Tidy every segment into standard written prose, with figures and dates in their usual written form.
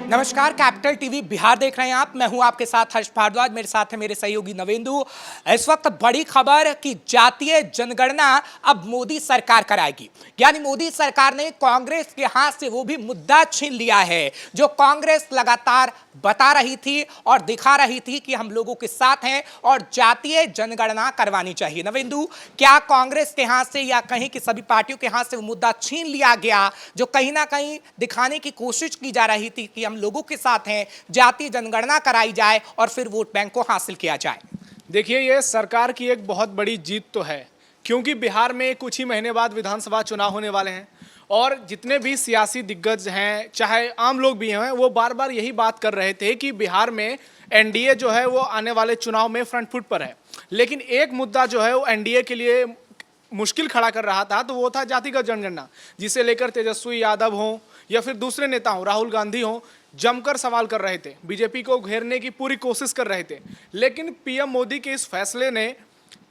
नमस्कार, capital TV Bihar देख रहे हैं आप। मैं हूं आपके साथ हर्ष भारद्वाज, मेरे साथ है मेरे सहयोगी नवेंदु। इस वक्त बड़ी खबर कि जातीय जनगणना अब मोदी सरकार कराएगी, यानी मोदी सरकार ने कांग्रेस के हाथ से वो भी मुद्दा छीन लिया है जो कांग्रेस लगातार बता रही थी और दिखा रही थी कि हम लोगों के साथ हैं और जातीय जनगणना करवानी चाहिए। नवेंदु, क्या कांग्रेस के हाथ से या कहीं की सभी पार्टियों के हाथ से वो मुद्दा छीन लिया गया जो कहीं ना कहीं दिखाने की कोशिश की जा रही थी कि हम लोगों के साथ हैं, जातीय जनगणना कराई जाए और फिर वोट बैंक को हासिल किया जाए? देखिए, ये सरकार की एक बहुत बड़ी जीत तो है, क्योंकि बिहार में कुछ ही महीने बाद विधानसभा चुनाव होने वाले हैं और जितने भी सियासी दिग्गज हैं, चाहे आम लोग भी हैं, वो बार बार यही बात कर रहे थे कि बिहार में एनडीए जो है वो आने वाले चुनाव में फ्रंट फुट पर है। लेकिन एक मुद्दा जो है वो एनडीए के लिए मुश्किल खड़ा कर रहा था, तो वो था जातिगत जनगणना, जिसे लेकर तेजस्वी यादव हों या फिर दूसरे नेता हों, राहुल गांधी हों, जमकर सवाल कर रहे थे, बीजेपी को घेरने की पूरी कोशिश कर रहे थे। लेकिन पीएम मोदी के इस फैसले ने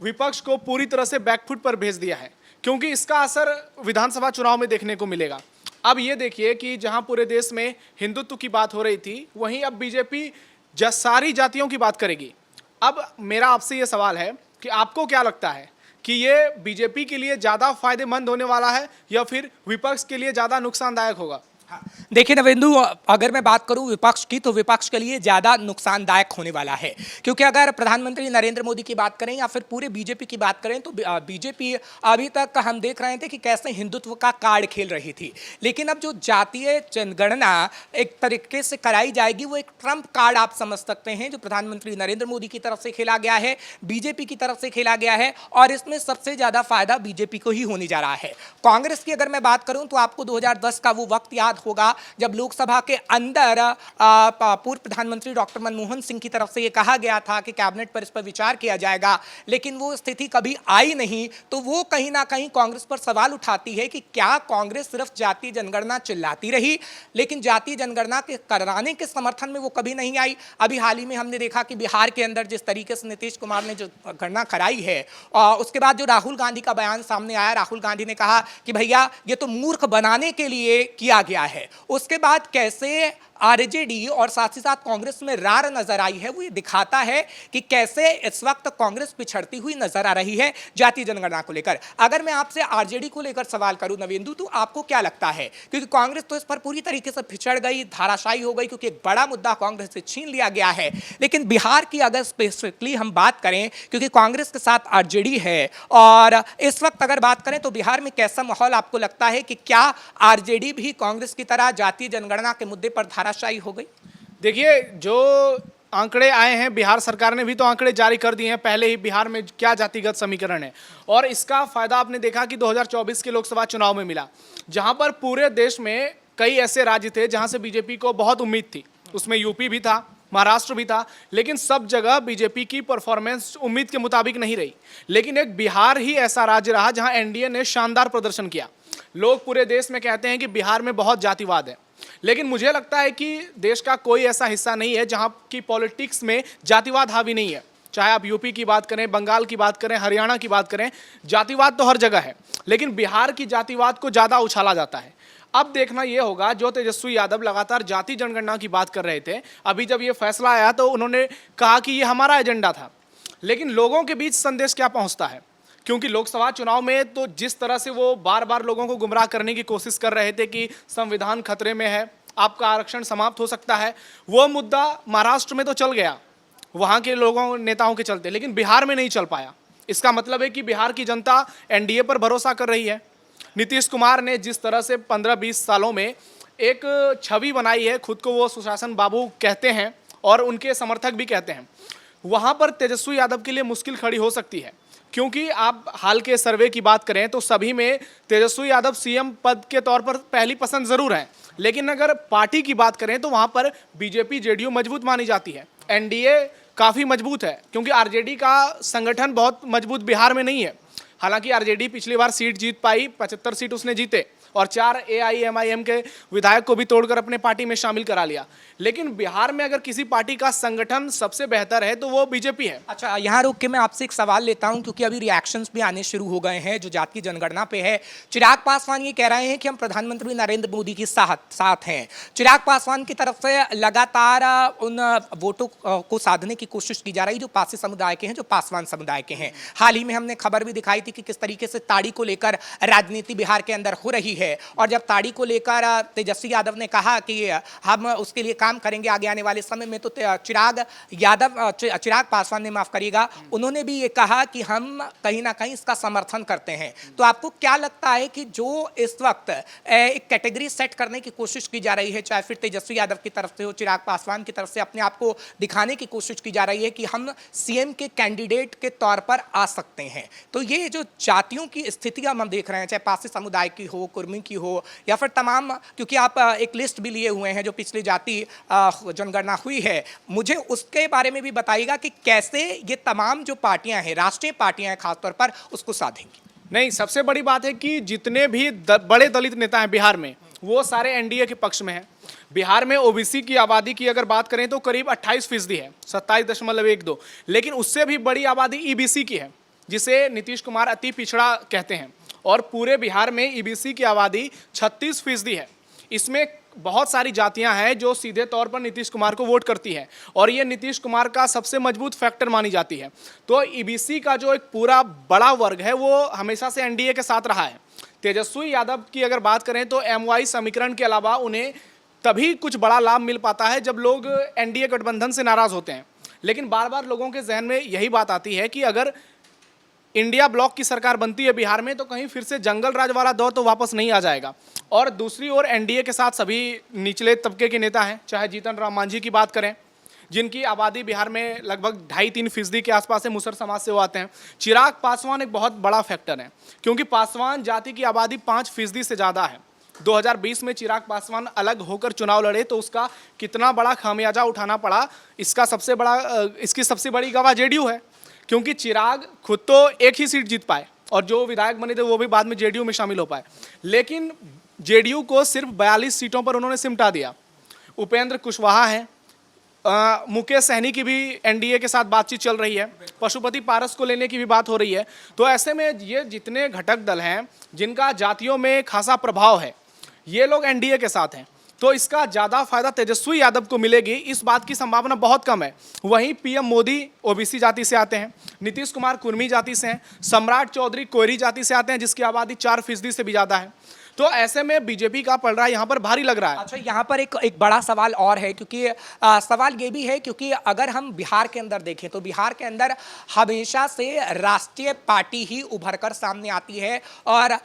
विपक्ष को पूरी तरह से बैकफुट पर भेज दिया है, क्योंकि इसका असर विधानसभा चुनाव में देखने को मिलेगा। अब ये देखिए कि जहां पूरे देश में हिंदुत्व की बात हो रही थी, वहीं अब बीजेपी सारी जातियों की बात करेगी। अब मेरा आपसे ये सवाल है कि आपको क्या लगता है कि ये बीजेपी के लिए ज़्यादा फायदेमंद होने वाला है या फिर विपक्ष के लिए ज़्यादा नुकसानदायक होगा? देखिए नवेंदु, अगर मैं बात करूं विपक्ष की, तो विपक्ष के लिए ज्यादा नुकसानदायक होने वाला है, क्योंकि अगर प्रधानमंत्री नरेंद्र मोदी की बात करें या फिर पूरे बीजेपी की बात करें तो बीजेपी अभी तक हम देख रहे थे कि कैसे हिंदुत्व का कार्ड खेल रही थी। लेकिन अब जो जातीय जनगणना एक तरीके से कराई जाएगी, वो एक ट्रम्प कार्ड आप समझ सकते हैं, जो प्रधानमंत्री नरेंद्र मोदी की तरफ से खेला गया है, बीजेपी की तरफ से खेला गया है, और इसमें सबसे ज्यादा फायदा बीजेपी को ही होने जा रहा है। कांग्रेस की अगर मैं बात करूं तो आपको 2010 का वो वक्त याद होगा जब लोकसभा के अंदर पूर्व प्रधानमंत्री डॉक्टर मनमोहन सिंह की तरफ से यह कहा गया था कि कैबिनेट पर इस पर विचार किया जाएगा, लेकिन वो स्थिति कभी आई नहीं। तो वो कहीं ना कहीं कांग्रेस पर सवाल उठाती है कि क्या कांग्रेस सिर्फ जातीय जनगणना चिल्लाती रही, लेकिन जातीय जनगणना के कराने के समर्थन में वो कभी नहीं आई। अभी हाल ही में हमने देखा कि बिहार के अंदर जिस तरीके से नीतीश कुमार ने जो गणना कराई है, उसके बाद जो राहुल गांधी का बयान सामने आया, राहुल गांधी ने कहा कि भैया ये तो मूर्ख बनाने के लिए किया गया है। उसके बाद कैसे आरजेडी और साथ ही साथ कांग्रेस में रार नजर आई है, वो ये दिखाता है कि कैसे इस वक्त कांग्रेस पिछड़ती हुई नजर आ रही है जातीय जनगणना को लेकर। अगर मैं आपसे आरजेडी को लेकर सवाल करूं नवेंदु, तो आपको क्या लगता है? क्योंकि कांग्रेस तो इस पर पूरी तरीके से पिछड़ गई, धाराशायी हो गई, क्योंकि एक बड़ा मुद्दा कांग्रेस से छीन लिया गया है। लेकिन बिहार की अगर स्पेसिफिकली हम बात करें, क्योंकि कांग्रेस के साथ आरजेडी है, और इस वक्त अगर बात करें तो बिहार में कैसा माहौल आपको लगता है कि क्या आरजेडी भी कांग्रेस की तरह जातीय जनगणना के मुद्दे पर धाराशायी हो गई? देखिए, जो आंकड़े आए हैं, बिहार सरकार ने भी तो आंकड़े जारी कर दिए हैं पहले ही, बिहार में क्या जातिगत समीकरण है, और इसका फायदा आपने देखा कि 2024 के लोकसभा चुनाव में मिला, जहां पर पूरे देश में कई ऐसे राज्य थे जहां से बीजेपी को बहुत उम्मीद थी। उसमें यूपी भी था, महाराष्ट्र भी था, लेकिन सब जगह बीजेपी की परफॉर्मेंस उम्मीद के मुताबिक नहीं रही। लेकिन एक बिहार ही ऐसा राज्य रहा जहां एनडीए ने शानदार प्रदर्शन किया। लोग पूरे देश में कहते हैं कि बिहार में बहुत जातिवाद है, लेकिन मुझे लगता है कि देश का कोई ऐसा हिस्सा नहीं है जहां की पॉलिटिक्स में जातिवाद हावी नहीं है। चाहे आप यूपी की बात करें, बंगाल की बात करें, हरियाणा की बात करें, जातिवाद तो हर जगह है, लेकिन बिहार की जातिवाद को ज़्यादा उछाला जाता है। अब देखना यह होगा, जो तेजस्वी यादव लगातार जाति जनगणना की बात कर रहे थे, अभी जब ये फैसला आया तो उन्होंने कहा कि ये हमारा एजेंडा था, लेकिन लोगों के बीच संदेश क्या पहुंचता है? क्योंकि लोकसभा चुनाव में तो जिस तरह से वो बार बार लोगों को गुमराह करने की कोशिश कर रहे थे कि संविधान खतरे में है, आपका आरक्षण समाप्त हो सकता है, वो मुद्दा महाराष्ट्र में तो चल गया वहाँ के लोगों नेताओं के चलते, लेकिन बिहार में नहीं चल पाया। इसका मतलब है कि बिहार की जनता एनडीए पर भरोसा कर रही है। नीतीश कुमार ने जिस तरह से 15-20 सालों में एक छवि बनाई है, खुद को वो सुशासन बाबू कहते हैं और उनके समर्थक भी कहते हैं, वहाँ पर तेजस्वी यादव के लिए मुश्किल खड़ी हो सकती है। क्योंकि आप हाल के सर्वे की बात करें तो सभी में तेजस्वी यादव सीएम पद के तौर पर पहली पसंद जरूर है, लेकिन अगर पार्टी की बात करें तो वहाँ पर बीजेपी जेडीयू मजबूत मानी जाती है, एनडीए काफ़ी मजबूत है, क्योंकि आरजेडी का संगठन बहुत मजबूत बिहार में नहीं है। हालांकि आरजेडी पिछली बार सीट जीत पाई, 75 सीट उसने जीते, और 4 AIMIM के विधायक को भी तोड़कर अपने पार्टी में शामिल करा लिया। लेकिन बिहार में अगर किसी पार्टी का संगठन सबसे बेहतर है तो वो बीजेपी है। अच्छा, यहाँ रुक के मैं आपसे एक सवाल लेता हूँ, क्योंकि अभी रिएक्शंस भी आने शुरू हो गए हैं जो जाति जनगणना पे है। चिराग पासवान ये कह रहे हैं कि हम प्रधानमंत्री नरेंद्र मोदी के साथ हैं। चिराग पासवान की तरफ से लगातार उन वोटों को साधने की कोशिश की जा रही जो पासी समुदाय के हैं, जो पासवान समुदाय के हैं। हाल ही में हमने खबर भी दिखाई थी कि किस तरीके से ताड़ी को लेकर राजनीति बिहार के अंदर हो रही है, और जब ताड़ी को लेकर तेजस्वी यादव ने कहा कि हम उसके लिए काम करेंगे आगे आने वाले समय में, तो चिराग पासवान ने, माफ करिएगा, उन्होंने भी ये कहा कि हम कहीं ना कहीं इसका समर्थन करते हैं। तो आपको क्या लगता है कि जो इस वक्त एक कैटेगरी सेट करने की कोशिश की जा रही है, चाहे फिर तेजस्वी यादव की तरफ से हो, चिराग पासवान की तरफ से अपने आप को दिखाने की कोशिश की जा रही है कि हम सीएम के कैंडिडेट के तौर पर आ सकते हैं, तो ये जो जातियों की स्थितियां हम देख रहे हैं, चाहे पासी समुदाय की हो, कुर्मी की हो, या फिर तमाम, क्योंकि आप एक लिस्ट भी लिए हुए हैं जो पिछली जाति जनगणना हुई है, मुझे उसके बारे में भी बताइएगा कि कैसे ये तमाम जो पार्टियां हैं, राष्ट्रीय पार्टियां हैं खासतौर पर, उसको साधेंगी। नहीं, सबसे बड़ी बात है कि जितने भी बड़े दलित नेता हैं बिहार में, वो सारे एनडीए के पक्ष में हैं। बिहार में ओबीसी की आबादी की अगर बात करें तो करीब 28% है, 27.12। लेकिन उससे भी बड़ी आबादी ईबीसी की है, जिसे नीतीश कुमार अति पिछड़ा कहते हैं, और पूरे बिहार में ईबीसी की आबादी 36% है। इसमें बहुत सारी जातियां हैं जो सीधे तौर पर नीतीश कुमार को वोट करती हैं, और ये नीतीश कुमार का सबसे मजबूत फैक्टर मानी जाती है। तो ईबीसी का जो एक पूरा बड़ा वर्ग है वो हमेशा से एनडीए के साथ रहा है। तेजस्वी यादव की अगर बात करें तो एमवाई समीकरण के अलावा उन्हें तभी कुछ बड़ा लाभ मिल पाता है जब लोग एनडीए गठबंधन से नाराज होते हैं। लेकिन बार बार लोगों के जहन में यही बात आती है कि अगर इंडिया ब्लॉक की सरकार बनती है बिहार में तो कहीं फिर से जंगल राज वाला दौर तो वापस नहीं आ जाएगा। और दूसरी ओर एनडीए के साथ सभी निचले तबके के नेता हैं, चाहे जीतन राम मांझी की बात करें, जिनकी आबादी बिहार में लगभग 2.5-3% के आसपास है, मुसर समाज से वो आते हैं। चिराग पासवान एक बहुत बड़ा फैक्टर है, क्योंकि पासवान जाति की आबादी 5% से ज़्यादा है। 2020 में चिराग पासवान अलग होकर चुनाव लड़े तो उसका कितना बड़ा खामियाजा उठाना पड़ा, इसकी सबसे बड़ी गवाह जेडीयू है, क्योंकि चिराग खुद तो एक ही सीट जीत पाए और जो विधायक बने थे वो भी बाद में जेडीयू में शामिल हो पाए, लेकिन जेडीयू को सिर्फ 42 सीटों पर उन्होंने सिमटा दिया। उपेंद्र कुशवाहा हैं, मुकेश सहनी की भी एनडीए के साथ बातचीत चल रही है, पशुपति पारस को लेने की भी बात हो रही है। तो ऐसे में ये जितने घटक दल हैं जिनका जातियों में खासा प्रभाव है, ये लोग एनडीए के साथ हैं, तो इसका ज़्यादा फायदा तेजस्वी यादव को मिलेगी, इस बात की संभावना बहुत कम है। वहीं पीएम मोदी ओबीसी जाति से आते हैं, नीतीश कुमार कुर्मी जाति से हैं, सम्राट चौधरी कोयरी जाति से आते हैं जिसकी आबादी 4% से भी ज़्यादा है। तो ऐसे में बीजेपी का पलड़ा यहाँ पर भारी लग रहा है। अच्छा, यहाँ पर एक बड़ा सवाल और है, क्योंकि सवाल ये भी है, क्योंकि अगर हम बिहार के अंदर देखें तो बिहार के अंदर हमेशा से राष्ट्रीय पार्टी ही उभर कर सामने आती है, और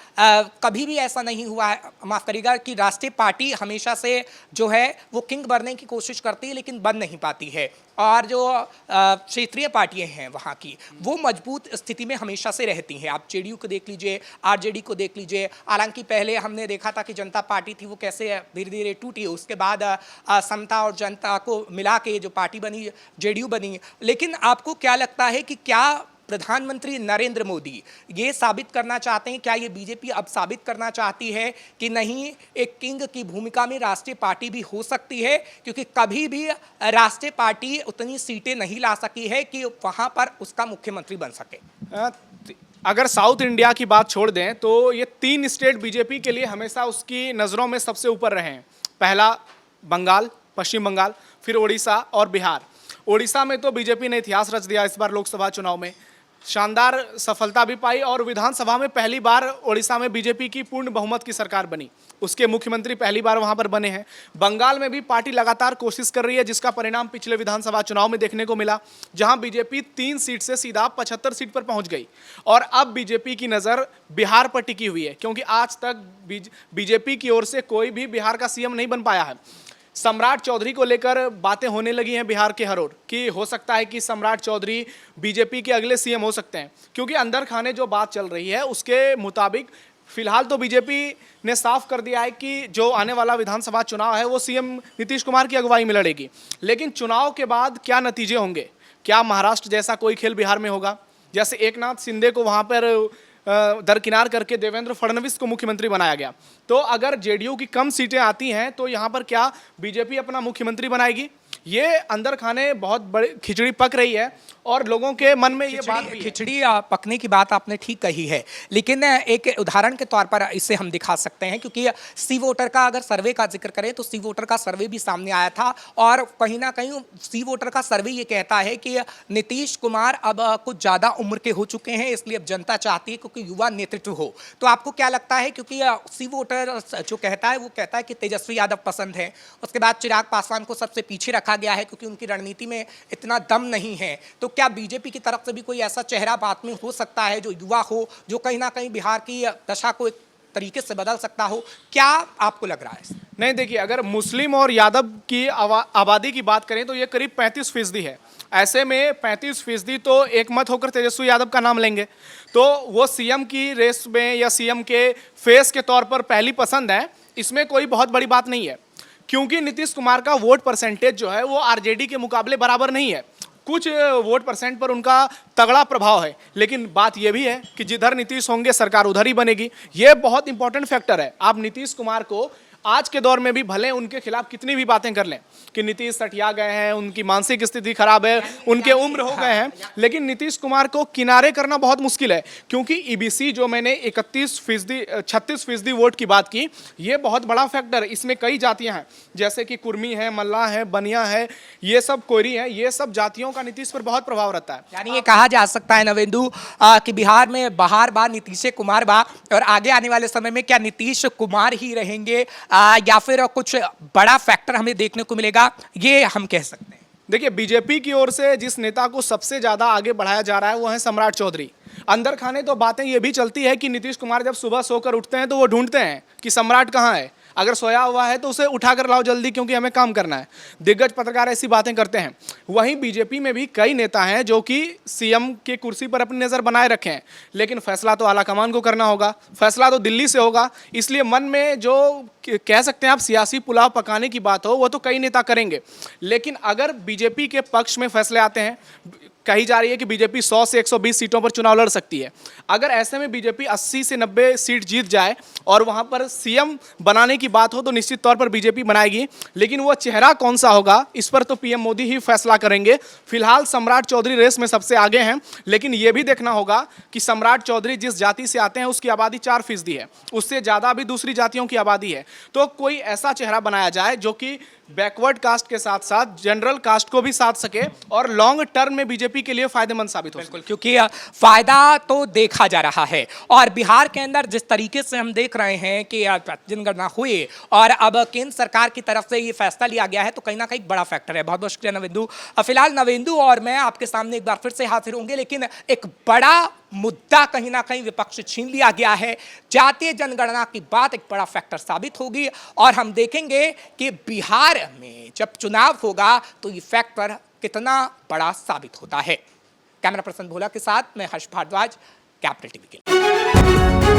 कभी भी ऐसा नहीं हुआ है, माफ़ करिएगा, कि राष्ट्रीय पार्टी हमेशा से जो है वो किंग बनने की कोशिश करती है लेकिन बन नहीं पाती है, और जो क्षेत्रीय पार्टियां हैं वहाँ की वो मजबूत स्थिति में हमेशा से रहती हैं। आप जेडीयू को देख लीजिए, आरजेडी को देख लीजिए, हालांकि पहले हमने देखा था कि जनता पार्टी थी वो कैसे धीरे धीरे टूटी, उसके बाद समता और जनता को मिला के जो पार्टी बनी जेडीयू बनी। लेकिन आपको क्या लगता है कि क्या प्रधानमंत्री नरेंद्र मोदी ये साबित करना चाहते हैं, क्या ये बीजेपी अब साबित करना चाहती है कि नहीं, एक किंग की भूमिका में राष्ट्रीय पार्टी भी हो सकती है, क्योंकि कभी भी राष्ट्रीय पार्टी उतनी सीटें नहीं ला सकी है कि वहां पर उसका मुख्यमंत्री बन सके? अगर साउथ इंडिया की बात छोड़ दें तो ये 3 स्टेट बीजेपी के लिए हमेशा उसकी नज़रों में सबसे ऊपर रहे हैं। पहला बंगाल, पश्चिम बंगाल, फिर उड़ीसा और बिहार। उड़ीसा में तो बीजेपी ने इतिहास रच दिया, इस बार लोकसभा चुनाव में शानदार सफलता भी पाई और विधानसभा में पहली बार उड़ीसा में बीजेपी की पूर्ण बहुमत की सरकार बनी, उसके मुख्यमंत्री पहली बार वहां पर बने हैं। बंगाल में भी पार्टी लगातार कोशिश कर रही है, जिसका परिणाम पिछले विधानसभा चुनाव में देखने को मिला, जहां बीजेपी 3 सीट से सीधा 75 सीट पर पहुंच गई। और अब बीजेपी की नज़र बिहार पर टिकी हुई है, क्योंकि आज तक बीजेपी की ओर से कोई भी बिहार का सीएम नहीं बन पाया है। सम्राट चौधरी को लेकर बातें होने लगी हैं बिहार के हर ओर कि हो सकता है कि सम्राट चौधरी बीजेपी के अगले सीएम हो सकते हैं, क्योंकि अंदर खाने जो बात चल रही है उसके मुताबिक फिलहाल तो बीजेपी ने साफ कर दिया है कि जो आने वाला विधानसभा चुनाव है वो सीएम नीतीश कुमार की अगुवाई में लड़ेगी। लेकिन चुनाव के बाद क्या नतीजे होंगे, क्या महाराष्ट्र जैसा कोई खेल बिहार में होगा, जैसे एकनाथ शिंदे को वहाँ पर दरकिनार करके देवेंद्र फडणवीस को मुख्यमंत्री बनाया गया। तो अगर जेडीयू की कम सीटें आती हैं तो यहाँ पर क्या बीजेपी अपना मुख्यमंत्री बनाएगी? ये अंदर खाने बहुत बड़ी खिचड़ी पक रही है और लोगों के मन में ये बात भी है। खिचड़ी पकने की बात आपने ठीक कही है, लेकिन एक उदाहरण के तौर पर इसे हम दिखा सकते हैं, क्योंकि सी वोटर का अगर सर्वे का जिक्र करें तो सी वोटर का सर्वे भी सामने आया था और कहीं ना कहीं सी वोटर का सर्वे ये कहता है कि नीतीश कुमार अब कुछ ज़्यादा उम्र के हो चुके हैं, इसलिए अब जनता चाहती है क्योंकि युवा नेतृत्व हो। तो आपको क्या लगता है, क्योंकि सी वोटर जो कहता है वो कहता है कि तेजस्वी यादव पसंद है, उसके बाद चिराग पासवान को सबसे पीछे रखा गया है क्योंकि उनकी रणनीति में इतना दम नहीं है, तो क्या बीजेपी की तरफ से भी कोई ऐसा चेहरा बात में हो सकता है जो युवा हो, जो कहीं ना कहीं बिहार की दशा को एक तरीके से बदल सकता हो? क्या आपको लग रहा है? नहीं, देखिए, अगर मुस्लिम और यादव की आबादी की बात करें तो ये करीब 35% है। ऐसे में 35% तो एक मत होकर तेजस्वी यादव का नाम लेंगे, तो वो सीएम की रेस में या सीएम के फेस के तौर पर पहली पसंद है। इसमें कोई बहुत बड़ी बात नहीं है, क्योंकि नीतीश कुमार का वोट परसेंटेज जो है वो आरजेडी के मुकाबले बराबर नहीं है। कुछ वोट परसेंट पर उनका तगड़ा प्रभाव है, लेकिन बात यह भी है कि जिधर नीतीश होंगे सरकार उधर ही बनेगी। ये बहुत इंपॉर्टेंट फैक्टर है। आप नीतीश कुमार को आज के दौर में भी भले उनके खिलाफ कितनी भी बातें कर लें कि नीतीश सठिया गए हैं, उनकी मानसिक स्थिति खराब है, उनके उम्र हो गए हैं, लेकिन नीतीश कुमार को किनारे करना बहुत मुश्किल है, क्योंकि ईबीसी जो मैंने 36% वोट की बात की, ये बहुत बड़ा फैक्टर। इसमें कई जातियां हैं, जैसे कि कुर्मी है, मल्लाह है, बनिया है, ये सब कोयरी है, ये सब जातियों का नीतीश पर बहुत प्रभाव रहता है। यानी ये कहा जा सकता है नवेंदु कि बिहार में बहार बा नीतीश कुमार बा, और आगे आने वाले समय में क्या नीतीश कुमार ही रहेंगे या फिर कुछ बड़ा फैक्टर हमें देखने को मिलेगा, ये हम कह सकते हैं? देखिए, बीजेपी की ओर से जिस नेता को सबसे ज्यादा आगे बढ़ाया जा रहा है वो है सम्राट चौधरी। अंदर खाने तो बातें ये भी चलती है कि नीतीश कुमार जब सुबह सोकर उठते हैं तो वो ढूंढते हैं कि सम्राट कहाँ है, अगर सोया हुआ है तो उसे उठा कर लाओ जल्दी, क्योंकि हमें काम करना है। दिग्गज पत्रकार ऐसी बातें करते हैं। वहीं बीजेपी में भी कई नेता हैं जो कि सीएम की कुर्सी पर अपनी नज़र बनाए रखे हैं, लेकिन फैसला तो आलाकमान को करना होगा, फैसला तो दिल्ली से होगा। इसलिए मन में जो कह सकते हैं आप सियासी पुलाव पकाने की बात हो, वो तो कई नेता करेंगे, लेकिन अगर बीजेपी के पक्ष में फैसले आते हैं, कही जा रही है कि बीजेपी 100 से 120 सीटों पर चुनाव लड़ सकती है। अगर ऐसे में बीजेपी 80 से 90 सीट जीत जाए और वहां पर सीएम बनाने की बात हो तो निश्चित तौर पर बीजेपी बनाएगी, लेकिन वो चेहरा कौन सा होगा इस पर तो पीएम मोदी ही फैसला करेंगे। फिलहाल सम्राट चौधरी रेस में सबसे आगे हैं, लेकिन यह भी देखना होगा कि सम्राट चौधरी जिस जाति से आते हैं उसकी आबादी 4% है, उससे ज़्यादा भी दूसरी जातियों की आबादी है। तो कोई ऐसा चेहरा बनाया जाए जो कि बैकवर्ड कास्ट के साथ साथ जनरल कास्ट को भी साथ सके और लॉन्ग टर्म में बीजेपी के लिए फायदेमंद साबित हो सके। क्योंकि फायदा तो देखा जा रहा है, और बिहार के अंदर जिस तरीके से हम देख रहे हैं कि जनगणना हुई और अब केंद्र सरकार की तरफ से ये फैसला लिया गया है, तो कहीं ना कहीं बड़ा फैक्टर है। बहुत बहुत शुक्रिया नवेंदु। फिलहाल नवेंदु और मैं आपके सामने एक बार फिर से हाजिर होंगे, लेकिन एक बड़ा मुद्दा कहीं ना कहीं विपक्ष से छीन लिया गया है। जातीय जनगणना की बात एक बड़ा फैक्टर साबित होगी, और हम देखेंगे कि बिहार में जब चुनाव होगा तो ये फैक्टर कितना बड़ा साबित होता है। कैमरा पर्सन भोला के साथ मैं हर्ष भारद्वाज, कैपिटल टीवी के लिए।